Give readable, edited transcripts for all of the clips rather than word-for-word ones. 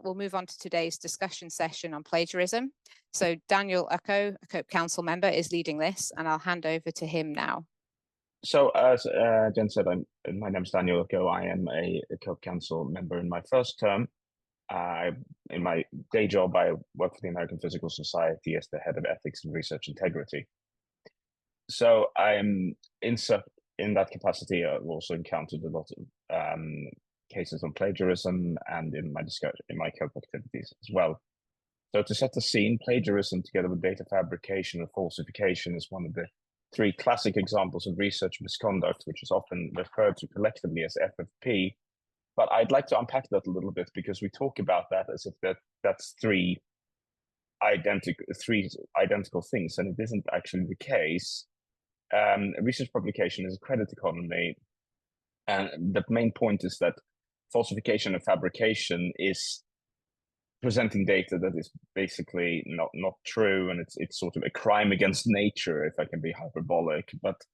everyone. We'll move on to today's discussion session on plagiarism. So Daniel Ucko, a COPE Council member, is leading this, and I'll hand over to him now. So as Jen said, my name is Daniel Ucko. I am a COPE Council member in my first term. In my day job, I work for the American Physical Society as the head of ethics and research integrity. So I'm in that capacity. I've also encountered a lot of cases on plagiarism, and in my COPE activities as well. So to set the scene, plagiarism together with data fabrication and falsification is one of the three classic examples of research misconduct, which is often referred to collectively as FFP. But I'd like to unpack that a little bit, because we talk about that as if that's three identical things, and it isn't actually the case. Research publication is a credit economy, and the main point is that falsification and fabrication is presenting data that is basically not true, and it's sort of a crime against nature, if I can be hyperbolic. But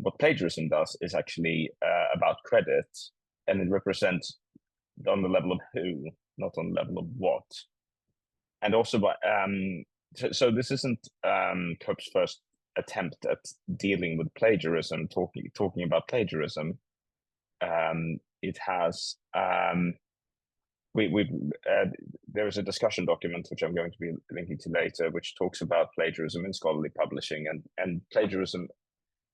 what plagiarism does is actually about credit, and it represents on the level of who, not on the level of what. And also, so this isn't COPE's first attempt at dealing with plagiarism, talking about plagiarism. It has there is a discussion document which I'm going to be linking to later, which talks about plagiarism in scholarly publishing, and plagiarism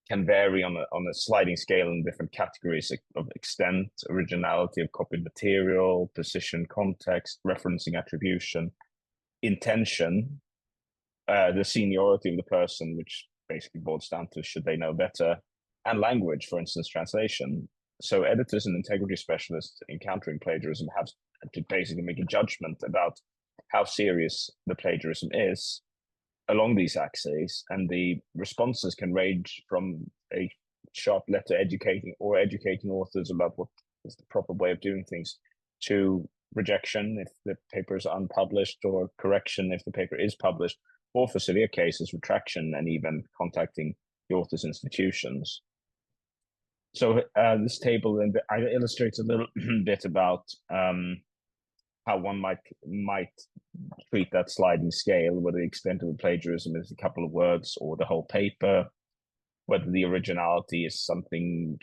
can vary on a sliding scale in different categories of extent, originality of copied material, precision, context, referencing, attribution, intention, the seniority of the person, which basically boils down to should they know better, and language, for instance, translation. So editors and integrity specialists encountering plagiarism have to basically make a judgment about how serious the plagiarism is along these axes, and the responses can range from a sharp letter educating authors about what is the proper way of doing things, to rejection if the paper is unpublished, or correction if the paper is published, or for severe cases, retraction, and even contacting the author's institutions. So this table illustrates a little bit about how one might treat that sliding scale, whether the extent of plagiarism is a couple of words or the whole paper, whether the originality is something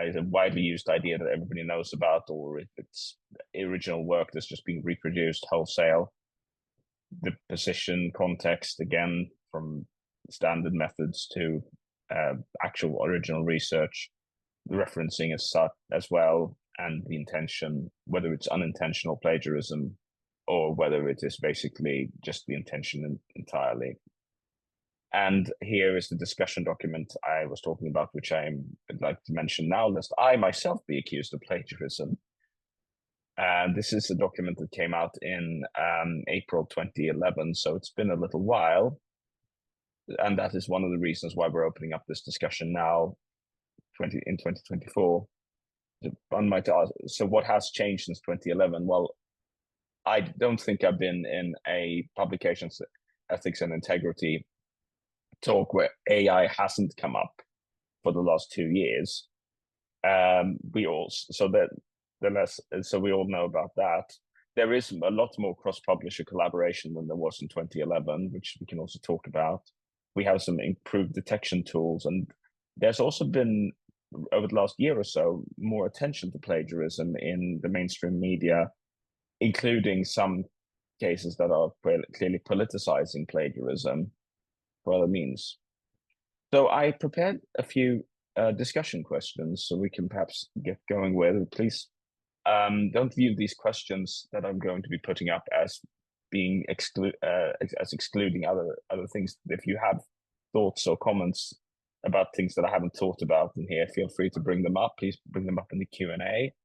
is a widely used idea that everybody knows about, or if it's original work that's just being reproduced wholesale. The position, context, again, from standard methods to actual original research, the referencing as well, and the intention, whether it's unintentional plagiarism or whether it is basically just the intention entirely. And here is the discussion document I was talking about, which I'd like to mention now, lest I myself be accused of plagiarism. And this is a document that came out in April 2011, so it's been a little while. And that is one of the reasons why we're opening up this discussion now, in 2024. One might ask, so what has changed since 2011? Well, I don't think I've been in a publications ethics and integrity talk where AI hasn't come up for the last 2 years. We all know about that. There is a lot more cross-publisher collaboration than there was in 2011, which we can also talk about. We have some improved detection tools, and there's also been, over the last year or so, more attention to plagiarism in the mainstream media, including some cases that are clearly politicizing plagiarism for other means. So I prepared a few discussion questions so we can perhaps get going with. Please don't view these questions that I'm going to be putting up as being excluding other things. If you have thoughts or comments about things that I haven't thought about in here, feel free to bring them up. Please bring them up in the Q&A.